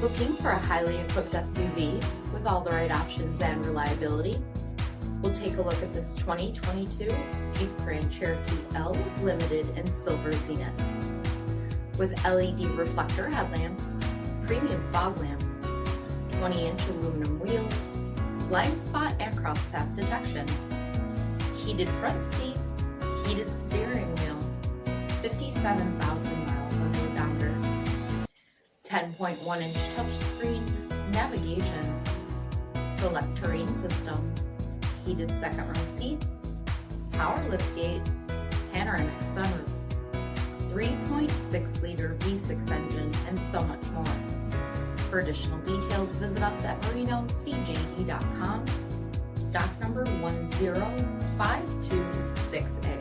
Looking for a highly equipped SUV with all the right options and reliability? We'll take a look at this 2022 Jeep Grand Cherokee L Limited in Silver Zenith. With LED reflector headlamps, premium fog lamps, 20-inch aluminum wheels, blind spot and crosspath detection, heated front seats, heated steering wheel, 57,000 miles on the odometer, 10.1-inch touchscreen, navigation, SELEC-TERRAIN system, heated second row seats, power liftgate, panoramic sunroof, 3.6-liter V6 engine, and so much more. For additional details, visit us at marinocjd.com, stock number 10526A.